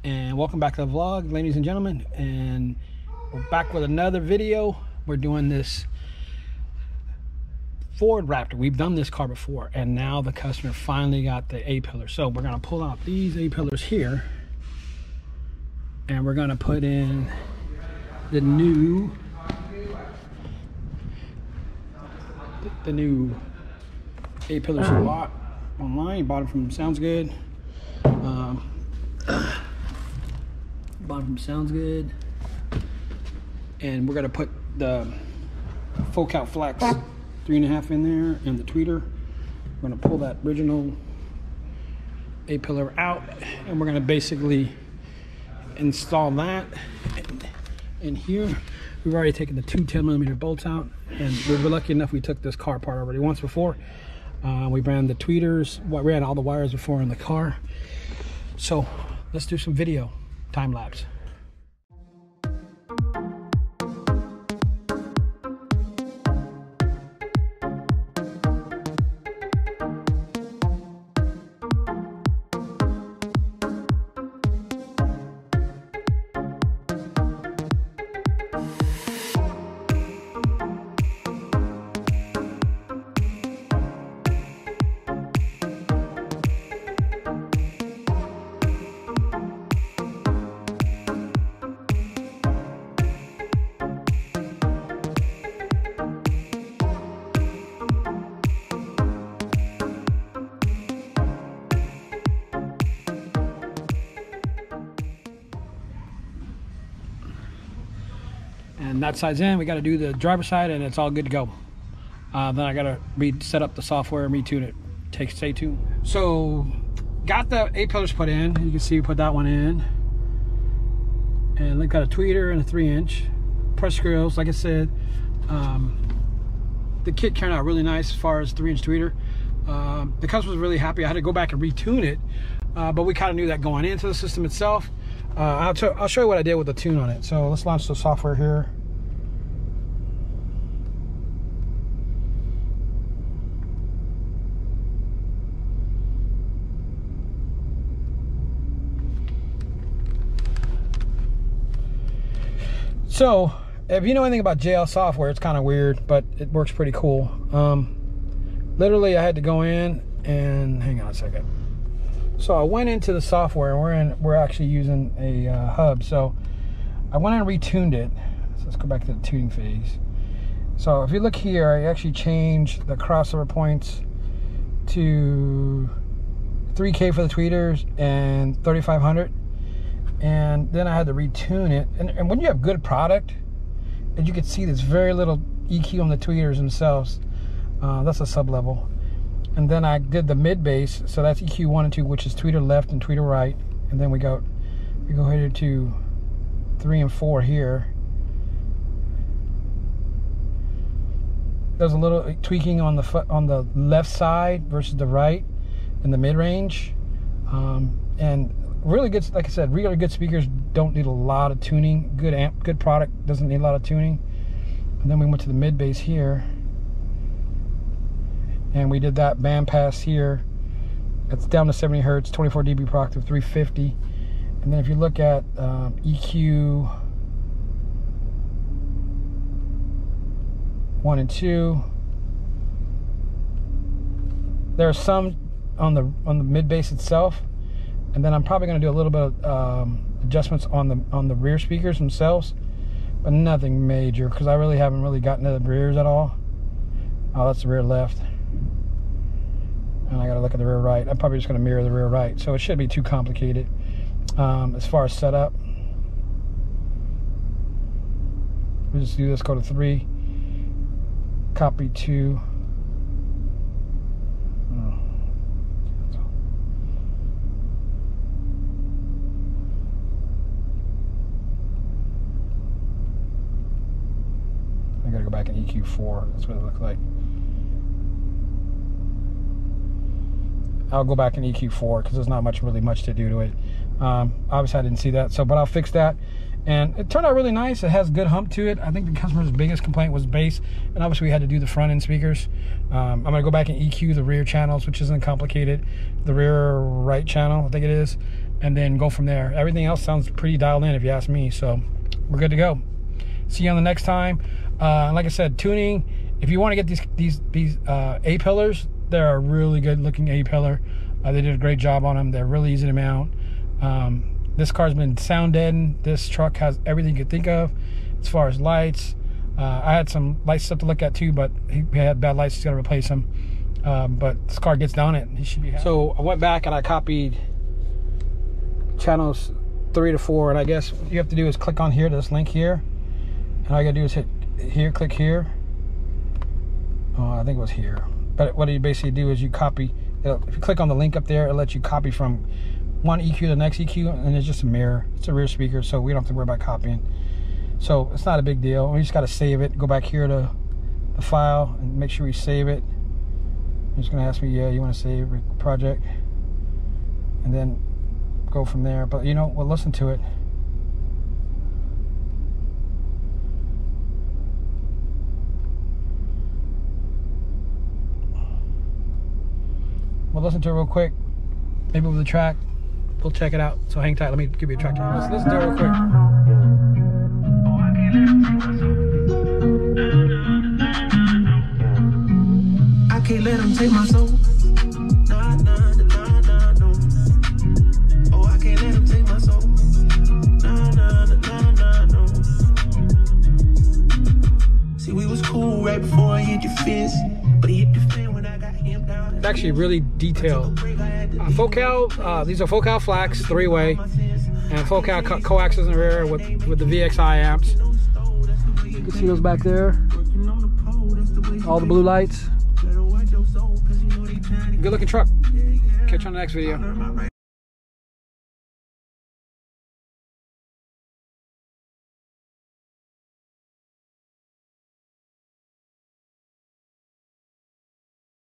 And welcome back to the vlog, ladies and gentlemen. And we're back with another video. We're doing this Ford Raptor. We've done this car before, and now the customer finally got the A-pillar. So we're gonna pull out these A-pillars here, and we're gonna put in the new A-pillars we bought online. You bought them from Sounds Good. Bought from Sounds Good, and we're gonna put the full count flex 3.5 in there and the tweeter. We're gonna pull that original A-pillar out, and we're gonna basically install that. And here we've already taken the two 10mm bolts out, and we were lucky enough we took this car apart already once before. We ran the tweeters, we ran all the wires before in the car. So let's do some video time lapse. And that side's in. We got to do the driver's side, and it's all good to go. Then I got to set up the software and retune it. Stay tuned. So got the A-pillars put in. You can see we put that one in, and we got a tweeter and a 3-inch press grills. Like I said, the kit turned out really nice as far as 3-inch tweeter. The customer was really happy. I had to go back and retune it, but we kind of knew that going into the system itself. I'll show you what I did with the tune on it. So let's launch the software here. So if you know anything about JL software, it's kind of weird, but it works pretty cool. Literally I had to go in and hang on a second. So I went into the software, and we're actually using a hub. So I went and retuned it. So let's go back to the tuning phase. So if you look here, I actually changed the crossover points to 3K for the tweeters and 3500. And then I had to retune it. And when you have good product, as you can see, there's very little EQ on the tweeters themselves. That's a sub level. And then I did the mid bass, so that's EQ 1 and 2, which is tweeter left and tweeter right. And then we go here to 3 and 4 here. There's a little tweaking on the left side versus the right in the mid range. And really good, like I said, really good speakers don't need a lot of tuning. Good product doesn't need a lot of tuning. And then we went to the mid bass here, and we did that band pass here. It's down to 70 hertz, 24 dB per octave, 350. And then if you look at EQ 1 and 2, there's some on the mid bass itself. And then I'm probably going to do a little bit of adjustments on the rear speakers themselves, but nothing major, because I really haven't gotten to the rears at all. Oh, that's the rear left. And I got to look at the rear right. I'm probably just going to mirror the rear right, so it shouldn't be too complicated as far as setup. We'll just do this, go to 3, copy 2. I gotta go back in EQ 4. That's what it looks like. I'll go back in EQ 4 because there's not really much to do to it. Obviously I didn't see that, but I'll fix that. And it turned out really nice. It has good hump to it. I think the customer's biggest complaint was bass, and obviously we had to do the front end speakers. I'm gonna go back and EQ the rear channels, which isn't complicated. The rear right channel, I think it is, and then go from there. Everything else sounds pretty dialed in if you ask me, so we're good to go. See you on the next time. Like I said, tuning, if you want to get these A-pillars, they're a really good looking A-pillar. They did a great job on them. They're really easy to mount. This car's been sound deadened. This truck has everything you could think of as far as lights. I had some light stuff to look at too, but he had bad lights. He's got to replace them. But this car gets down it. He should be happy. So I went back and I copied channels 3 to 4, and I guess what you have to do is click on here to this link here, and all you gotta do is hit here, click here. I think it was here. But what you basically do is you copy. If you click on the link up there, it'll let you copy from one EQ to the next EQ, and it's just a mirror. It's a rear speaker, so we don't have to worry about copying. So it's not a big deal. We just got to save it. Go back here to the file and make sure we save it. It's going to ask me, yeah, you want to save project, and then go from there. But you know, we'll listen to it. We'll listen to it real quick. Maybe with the track. We'll check it out. So hang tight. Let me give you a track. Let's listen to it real quick. I can't let him take my soul. Nah, nah, nah, nah, no. Oh, I can't let him take my soul. Nah, nah, nah, nah, no. See, we was cool right before I hit your fist, but he hit the fan when I got him down. It's actually really detailed. Focal, these are Focal Flax 3-way, and Focal coaxes in the rear with the VXI amps. You can see those back there. All the blue lights. Good looking truck. Catch you on the next video.